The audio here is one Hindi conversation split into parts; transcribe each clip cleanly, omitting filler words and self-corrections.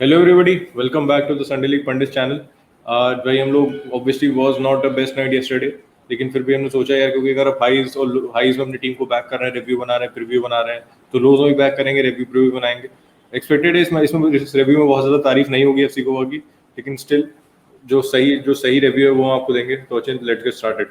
Hello everybody, welcome back to the Sunday league Pandit channel. आज भाई हम लोग obviously was not a best night yesterday, लेकिन फिर भी हमने सोचा यार, क्योंकि अगर आप हाईज में अपनी टीम को बैक कर रहे हैं, रिव्यू बना रहे हैं, प्रीव्यू बना रहे हैं, तो लोज में भी बैक करेंगे, रिव्यू प्रीव्यू बनाएंगे। एक्सपेक्टेड है इसमें इस रिव्यू में बहुत ज़्यादा तारीफ नहीं होगी एफसी गोवा की, लेकिन स्टिल जो सही रिव्यू है वो हम आपको देंगे। तो अच्छे, लेट्स गेट स्टार्टेड।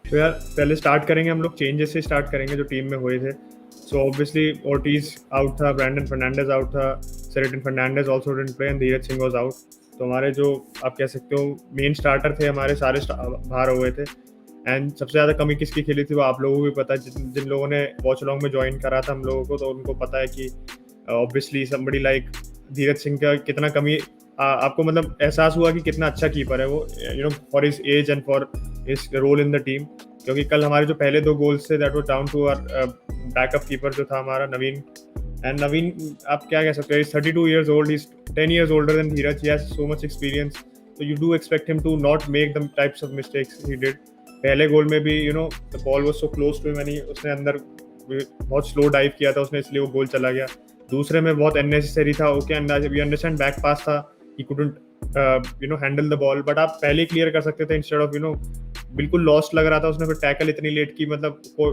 तो यार पहले स्टार्ट करेंगे हम लोग चेंजेस से स्टार्ट करेंगे जो टीम में हुए थे। सो ऑब्वियसली ओर्टिज आउट था, ब्रैंडन फर्नांडेज आउट था, Seriton Fernandes also didn't play and Dheeraj Singh was out. तो हमारे जो आप कह सकते हो मेन स्टार्टर थे हमारे सारे बाहर हो गए थे। एंड सबसे ज़्यादा कमी किसकी खेली थी वो आप लोगों को भी पता है, जिन लोगों ने वॉच लॉन्ग में ज्वाइन करा था हम लोगों को, तो उनको पता है कि obviously somebody like Dheeraj Singh का कितना कमी आपको मतलब एहसास हुआ कि कितना अच्छा कीपर है वो, you know, for his age and for his role in the team. क्योंकि कल हमारे जो पहले 2 गोल्स थे that was down to our backup keeper जो था हमारा नवीन। एंड नवीन आप क्या कह सकते हो, is 32 years old, he's 10 years older than Dheeraj, he has so much experience, so you do expect him to not make the types of mistakes he did. पहले गोल में भी you know the ball was so close to him, उसने अंदर बहुत स्लो डाइव किया था उसने, इसलिए वो गोल चला गया। दूसरे में बहुत अननेसेसरी था, okay we understand back pass था, he couldn't you know handle the ball, but आप पहले क्लियर कर सकते थे इंस्टेड ऑफ, यू नो, बिल्कुल लॉस्ट लग रहा था उसने, फिर टैकल इतनी लेट की, मतलब वो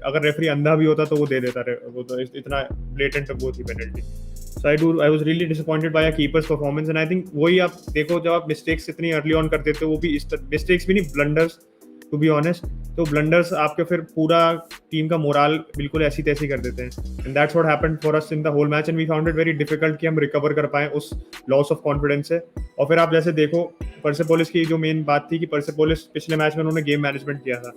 अगर रेफरी अंधा भी होता तो वो दे देता वो, तो इतना ब्लेटेंट वो थी penalty. So I was really disappointed by keeper's performance. And I think वही आप देखो, जब आप मिस्टेक्स इतनी अर्ली ऑन कर देते हो, वो भी मिस्टेक्स भी नहीं, ब्लंडर्स टू बी ऑनेस्ट, तो ब्लंडर्स आपके फिर पूरा टीम का मोराल बिल्कुल ऐसी तैसी कर देते हैं। And that's what happened for us in the whole match, and we found it very difficult कि हम रिकवर कर पाए उस लॉस ऑफ कॉन्फिडेंस से। और फिर आप जैसे देखो परसेपोलिस की जो मेन बात थी कि परसेपोलिस पिछले मैच में उन्होंने गेम मैनेजमेंट किया था,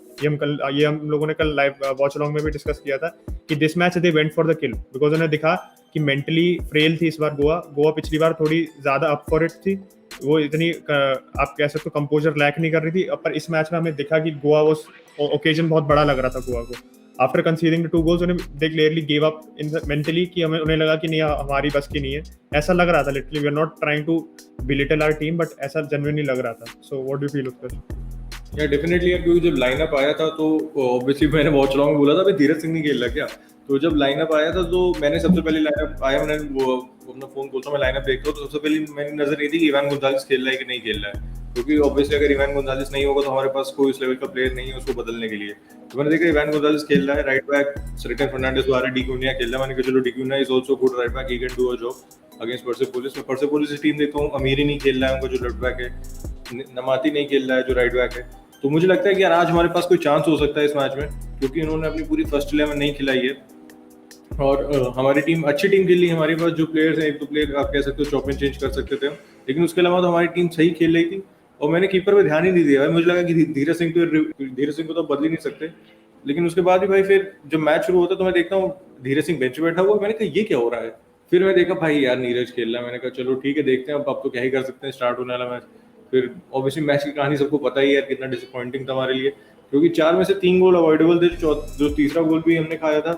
ये हम लोगों ने कल लाइव वॉच अलॉन्ग में भी डिस्कस किया था कि this match they went for the kill, because उन्हें दिखा कि मेंटली फ्रेल थी इस बार गोवा पिछली बार थोड़ी ज्यादा अप फॉर इट थी, वो इतनी आप कह सकते हो कंपोजर लैक नहीं कर रही थी। पर इस मैच में हमें दिखा कि गोवा वो ओकेजन बहुत बड़ा लग रहा था गोवा को। आफ्टर कंसीडिंग द 2 goals उन्हें they clearly give up in mentally, कि उन्हें लगा कि नहीं हमारी बस की नहीं है, ऐसा लग रहा था literally. We are not trying to belittle our team, but ऐसा जेन्युइनली लग रहा था। So what do you feel Utkarsh? Yeah definitely यार, क्योंकि जब लाइनअप आया था तो ऑब्वियसली मैंने वॉच लॉन्ग में बोला था भाई धीरज सिंह नहीं खेल रहा क्या। तो जब लाइनअप आया था तो मैंने सबसे पहले लाइनअप आया, मैंने वो अपना फोन खोलता हूँ, मैं लाइनअप देखता हूँ, तो सबसे पहले मेरी नजर ये थी कि इवान गोंजालेस खेल रहा है कि नहीं खेल रहा है, क्योंकि ऑब्वियसली अगर इवान गोंजालेस नहीं होगा तो हमारे पास कोई इस लेवल का प्लेयर नहीं है उसको बदलने के लिए। तो मैंने देखा इवान गोंजालेस खेल रहा है, राइट बैक सेरेटन फर्नांडिस द्वारा डिक्यूनिया खेल रहा है, मैंने कहा चलो डिक्यूनिया is also good right back, he can do a job against Persepolis. मैं परसेपोलिस की टीम देखता हूँ, अमीरी नहीं खेल रहा है उनका जो लेफ्ट बैक है, नमाती नहीं खेल रहा है जो राइट बैक है। तो मुझे लगता है कि यार आज हमारे पास कोई चांस हो सकता है इस मैच में, क्योंकि इन्होंने अपनी पूरी फर्स्ट 11 नहीं खिलाई है। और हमारी टीम अच्छी टीम खेल रही है, हमारे पास जो प्लेयर्स हैं, एक दो प्लेयर आप कह सकते हो चॉप एंड चेंज कर सकते थे हम, लेकिन उसके अलावा तो हमारी टीम सही खेल रही थी। और मैंने कीपर पे ध्यान ही नहीं दिया भाई, मुझे लगा कि धीरज सिंह को तो बदल ही नहीं सकते। लेकिन उसके बाद भी भाई फिर जब मैच शुरू होता है तो मैं देखता हूँ धीरज सिंह बेंच पे बैठा हुआ है, मैंने कहा ये क्या हो रहा है। फिर मैं देखा भाई यार नीरज खेल रहा है, मैंने कहा चलो ठीक है देखते हैं, अब तो क्या ही कर सकते हैं, स्टार्ट होने वाला मैच। फिर ऑब्वियसली मैच की कहानी सबको पता ही है यार, कितना डिसअपॉइंटिंग था हमारे लिए, क्योंकि 4 में से 3 गोल अवॉइडेबल थे। जो तीसरा गोल भी हमने खाया था,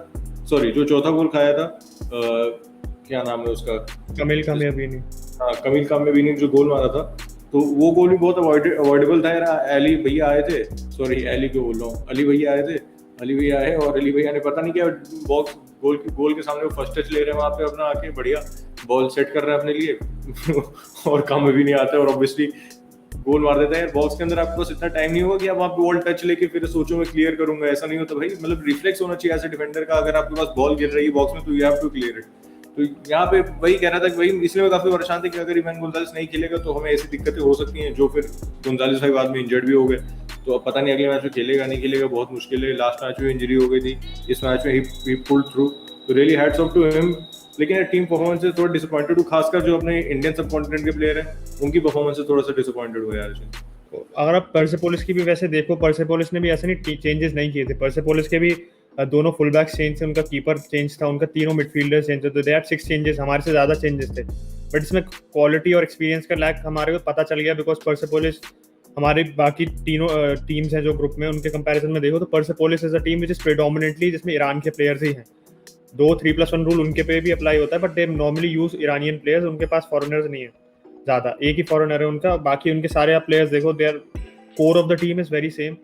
सॉरी जो चौथा गोल खाया था, क्या नाम है उसका, कमिल कामयाबी नहीं। हाँ कमिल कामयाबी ने जो गोल मारा था, तो वो गोल भी बहुत अवॉइडेबल था यार। अली भैया आए थे, सॉरी अली को बोल रहा हूँ, अली भैया आए थे, अली भैया आए और अली भैया ने पता नहीं क्या बॉक्स गोल के सामने वो फर्स्ट टच ले रहे हैं वहाँ पे अपना आके, बढ़िया बॉल सेट कर रहे हैं अपने लिए और काम भी नहीं आता है, और ऑब्वियसली गोल मार देता है यार। बॉक्स के अंदर आपके पास इतना टाइम नहीं होगा कि आप वहाँ पे बॉल टच लेके फिर सोचो मैं क्लियर करूंगा, ऐसा नहीं होता भाई। मतलब रिफ्लेक्स होना चाहिए ऐसे डिफेंडर का, अगर आपके पास बॉल गिर रही है बॉक्स में तो you have to clear it. तो यहाँ पे वही कह रहा था कि भाई इसलिए मैं काफी परेशान था कि अगर इवान गोंजालेस नहीं खेलेगा तो हमें ऐसी दिक्कतें हो सकती हैं, जो फिर गोंजालेस भाई बाद में इंजर्ड भी हो गए, तो अब पता नहीं अगले मैच में खेलेगा नहीं खेलेगा, बहुत मुश्किल है। लास्ट मैच में इंजरी हो गई थी, इस मैच में ही पुल्ड थ्रू, तो really hats off to him. लेकिन टीम परफॉर्मेंस से थोड़ा डिसअपॉइंटेड हूँ, खासकर जो अपने इंडियन सब कॉन्टिनेंट के प्लेयर हैं उनकी परफॉर्मेंस से थोड़ा सा डिसअपॉइंटेड हुआ यार। अगर आप परसेपोलिस की भी वैसे देखो, परसेपोलिस ने भी ऐसे नहीं चेंजेस नहीं किए थे, परसेपोलिस के भी दोनों फुल बैक चेंज थे, उनका कीपर चेंज था, उनका तीनों मिडफील्डर्स चेंज थे, तो दे हैड 6 चेंजेस, हमारे से ज्यादा चेंजेस थे। बट इसमें क्वालिटी और एक्सपीरियंस का लैक हमारे को पता चल गया, बिकॉज परसेपोलिस हमारे बाकी तीनों टीम्स हैं जो ग्रुप में, उनके कंपैरिजन में देखो तो Persepolis is a team which is predominantly, जिसमें ईरान के प्लेयर्स ही हैं। 2 3+1 रूल उनके पे भी अप्लाई होता है, but they normally use Iranian players, उनके पास फॉरेनर्स नहीं है ज्यादा, एक ही फॉरेनर है उनका, बाकी उनके सारे आप प्लेयर्स देखो, they are core of the team is very same.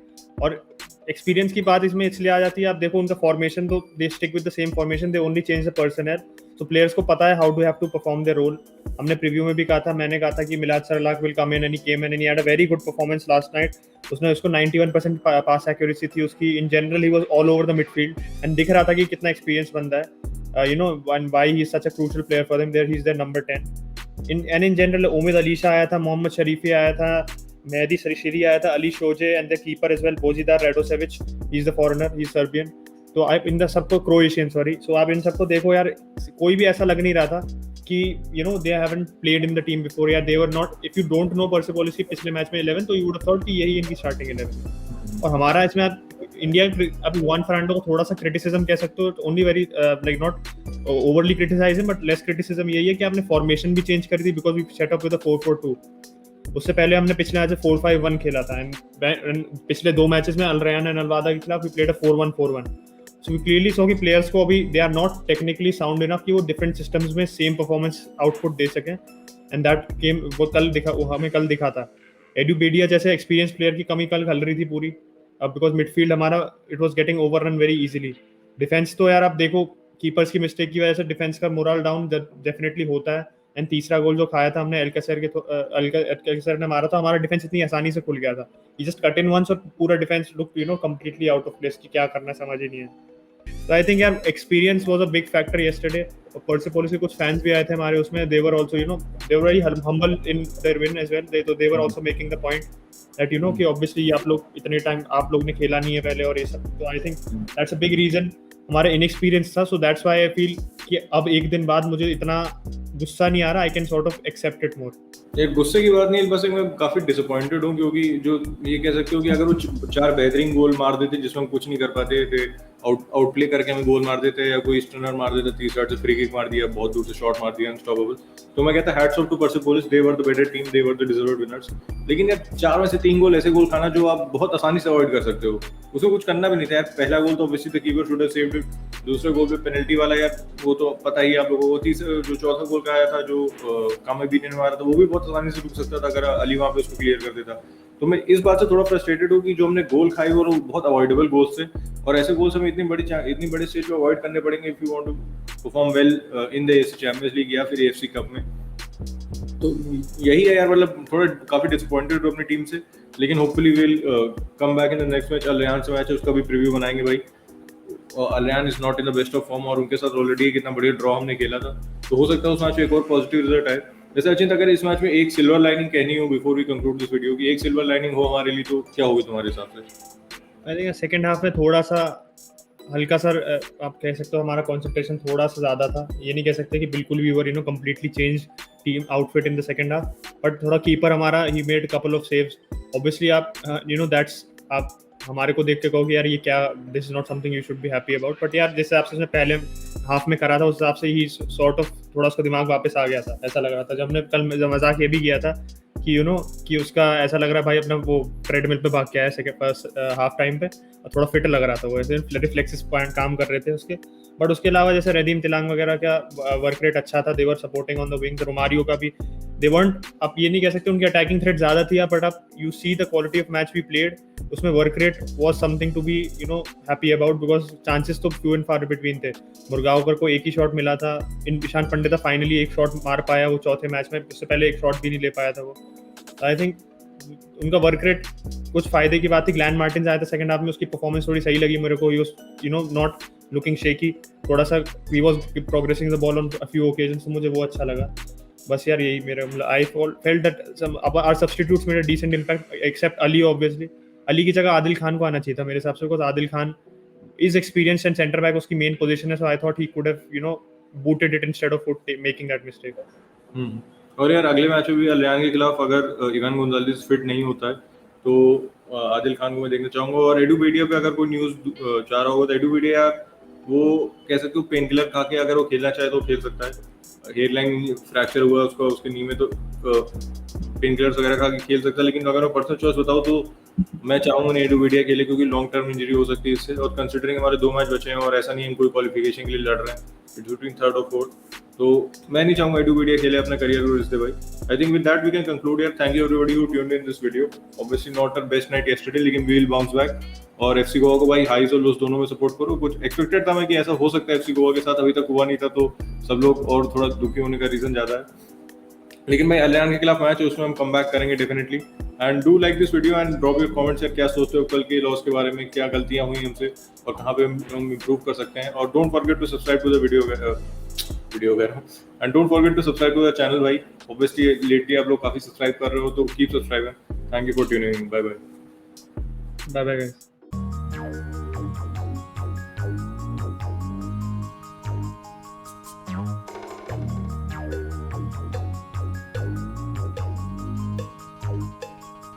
और एक्सपीरियंस की बात इसमें इसलिए आ जाती है, आप देखो उनका फॉर्मेशन तो they stick with the same formation, they only change the personnel, तो प्लेयर्स को पता है how to have to perform their role. हमने प्रीव्यू में भी कहा था, मैंने कहा था कि Milad Sarlak will come in and he came in and he had a very good performance last night. उसने उसको 91% पास एक्यूरेसी थी उसकी, in general he was all over the midfield and दिख रहा था कि कितना एक्सपीरियंस बंदा है, you know why he is such a crucial player for them, there he is their number 10 in general. Umed Alisha आया था, मोहम्मद शरीफी आया था, मेहदी सरीशिरी आया था, Ali Shojaei and the keeper as well Bozidar Radosevic, he is the foreigner, he is Serbian. तो आप इन द सबको क्रोएशियन सॉरी, सो आप इन सबको देखो यार, कोई भी ऐसा लग नहीं रहा था कि you know they haven't played in the team before, या they were not, if you don't know Persepolis की पिछले मैच में 11 तो यू वुड हैव थॉट कि यही इनकी स्टार्टिंग 11। और हमारा इसमें इंडिया अभी जुआन फर्नांडो को थोड़ा सा क्रिटिसिज्म कह सकते हो, only very like not overly criticise but less criticism यही है कि आपने फॉर्मेशन भी चेंज करी थी because we set up with a 4-4-2। उससे पहले हमने पिछले मैच में 4-5-1 खेला था एंड पिछले 2 मैचेस में अल रयान एंड अल वादा के खिलाफ we played a 4-1-4-1। So we clearly saw कि प्लेयर्स को अभी they are not technically sound enough कि वो डिफरेंट सिस्टम्स में सेम परफॉर्मेंस आउटपुट दे सकें, एंड दैट गेम वो हमें कल दिखा था। एडू बेडिया जैसे एक्सपीरियंस प्लेयर की कमी कल खल रही थी पूरी, अब बिकॉज मिडफील्ड हमारा it was getting overrun very easily. Defence तो यार आप देखो कीपर्स की मिस्टेक की वजह से डिफेंस का मोरल डाउन डेफिनेटली होता है, एंड तीसरा गोल जो खाया था हमने एल्कसर ने मारा था, हमारा डिफेंस इतनी आसानी से खुल गया था, ही जस्ट कट इन वंस और पूरा defence look you know completely out of place कि क्या करना समझ ही नहीं है। So I think यार experience was a big factor yesterday. और Persepolis के कुछ fans भी आए थे हमारे उसमें, they were also you know they were very humble in their win as well. They were also making the point that you know कि obviously आप लोग इतने टाइम आप लोग ने खेला नहीं है पहले और ये सब, तो I think that's a big reason हमारा inexperience था, so that's why I feel कि अब एक दिन बाद मुझे इतना गुस्सा नहीं आ रहा, I can sort of accept it more. ये गुस्से की बात नहीं, बस मैं काफी डिसअपॉइंटेड हूँ क्योंकि जो ये कह सकते हो कि अगर वो 4 बेहतरीन गोल मार देते जिसमें हम कुछ नहीं कर पाते थे, आउटप्ले करके हमें गोल मार देते, या कोई स्टनर मार देता, तीसरा से फ्री किक मार दिया, बहुत दूर से शॉट मार दिया, अनस्टॉपेबल, तो मैं कहता hats off to Persepolis, they were the better team, they were the deserved winners. लेकिन यार 4 में से 3 गोल ऐसे गोल खाना जो आप बहुत आसानी से अवॉइड कर सकते हो, उसको कुछ करना भी नहीं था यार। पहला गोल तो obviously the keeper should have saved it, दूसरे गोल पे पेनल्टी वाला यार वो तो पता ही है आप लोगों को, तीसरा जो चौथा गोल का आया था जो कामबीनी ने मारा था वो भी बहुत आसानी से रुक सकता था अगर अली वहां पे उसको क्लियर कर देता। तो मैं इस बात से थोड़ा फ्रस्ट्रेटेड हूँ कि जो हमने गोल खाई और वो बहुत अवॉइडेबल गोल्स थे, और ऐसे गोल्स हमें इतनी बड़ी स्टेज पे अवॉइड करने पड़ेंगे if you want to perform well in the Champions League या फिर एएफसी कप में। तो यही है यार, मतलब थोड़ा काफी डिसअपॉइंटेड हूँ अपनी टीम से, लेकिन hopefully will come back in the next match. Al Rayyan से मैच है, उसका भी प्रीव्यू बनाएंगे भाई। Al Rayyan is not in the best of form और उनके साथ ऑलरेडी कितना बढ़िया ड्रॉ हमने खेला था, तो हो सकता है उस मैच में एक और पॉजिटिव रिजल्ट आए। वैसे अचिंत, अगर इस मैच में एक सिल्वर लाइनिंग कहनी हो before we conclude this video की, एक सिल्वर लाइनिंग हो हमारे लिए, तो क्या होगी तुम्हारे हिसाब से? आई थिंक सेकंड हाफ में थोड़ा सा हल्का सा आप कह सकते हो हमारा कंसंट्रेशन थोड़ा सा ज़्यादा था, ये नहीं कह सकते कि बिल्कुल we were you know completely change team outfit in the second half, but थोड़ा कीपर हमारा ही made couple of saves. Obviously आप यू नो दैट्स आप हमारे को देख के कहोगे यार ये क्या, this is not something you should be happy about, but यार जिस हिसाब से उसने पहले हाफ में करा था उस हिसाब से ही सॉर्ट ऑफ थोड़ा उसका दिमाग वापस आ गया था, ऐसा लग रहा था। जब हमने कल मजाक ये भी किया था कि यू नो कि उसका ऐसा लग रहा भाई अपना वो ट्रेडमिल पे भाग के आया सेकंड हाफ टाइम पे, और थोड़ा फिट लग रहा था, वो ऐसे रिफ्लेक्सेस पॉइंट काम कर रहे थे उसके। बट उसके अलावा जैसे रदीम तिलांग वगैरह का वर्क रेट अच्छा था, they were supporting on the wing. Romario का भी दे वंट, आप ये नहीं कह सकते उनकी अटैकिंग थ्रेट ज़्यादा थी, बट आप you see the quality of match we played, उसमें work rate was something to be you know happy about, because chances तो फ्यू एंड फार बिटवीन थे। मुर्गावकर को एक ही शॉट मिला था, ईशान पंडित फाइनली एक शॉट मार पाया वो चौथे मैच में, उससे पहले एक शॉट भी नहीं ले पाया था वो। आई थिंक उनका वर्क रेट कुछ फायदे की बात थी। ग्लैन मार्टिन्स आया था सेकंड हाफ में, उसकी परफॉर्मेंस थोड़ी सही लगी मेरे को, you know not looking shaky, थोड़ा सा he was progressing the ball on a few occasions, तो मुझे वो अच्छा लगा। बस यार यही मेरा मतलब I felt that our substitutes made a decent impact except Ali. Obviously Ali की जगह आदिल खान को आना चाहिए था मेरे हिसाब से, because Adil Khan is experienced and centre back उसकी मेन पोजीशन है, so I thought he could have you know booted it instead of making that mistake. और यार अगले मैच में भी अल रयान के खिलाफ अगर इवान गोंजाल्विस फिट नहीं होता है तो आदिल खान को मैं देखना चाहूंगा। और एडू बेडिया पे अगर कोई न्यूज़ चाह रहा होगा तो एडू बेडिया वो कह सकते हो पेन किलर खा के अगर वो खेलना चाहे तो खेल सकता है। हेयरलाइन फ्रैक्चर हुआ उसका उसके नी में, तो पेन किलर्स वगैरह खा के खेल सकता है, लेकिन अगर मैं पर्सनल चॉइस बताऊँ तो मैं चाहूँगा नहीं एडू वीडिया खेले, क्योंकि लॉन्ग टर्म इंजरी हो सकती है इससे, और कंसिडरिंग हमारे 2 मैच बचे हैं और ऐसा नहीं है हम कोई क्वालिफिकेशन के लिए लड़ रहे हैं, इट्स बिटवीन थर्ड और फोर्थ, तो मैं नहीं चाहूँगा एडू वीडिया खेले अपना करियर को रिश्ते भाई। I think with that we can conclude यार, thank you everybody who tuned in this video. Obviously not a best night yesterday, लेकिन वी विल बाउंस बैक, और एफसी गोवा को भाई हाईज और लोस दोनों में सपोर्ट करो। कुछ एक्सपेक्टेड था मैं कि ऐसा हो सकता है एफसी गोवा के साथ, अभी तक हुआ नहीं था, तो सब लोग और थोड़ा दुखी होने का रीजन ज्यादा है, लेकिन भाई अलियान के खिलाफ मैच है उसमें हम कम बैक करेंगे definitely. And do like this video and drop your comments, क्या सोचते हो कल के लॉस के बारे में, क्या गलतियां हुई हमसे और कहाँ पे हम इम्प्रूव कर सकते हैं, और don't forget to subscribe to the video and don't forget to subscribe to the channel भाई। ऑब्वियसली लेटली आप लोग काफी सब्सक्राइब कर रहे हो, तो keep subscribing. Thank you for tuning in, bye bye. Bye bye guys.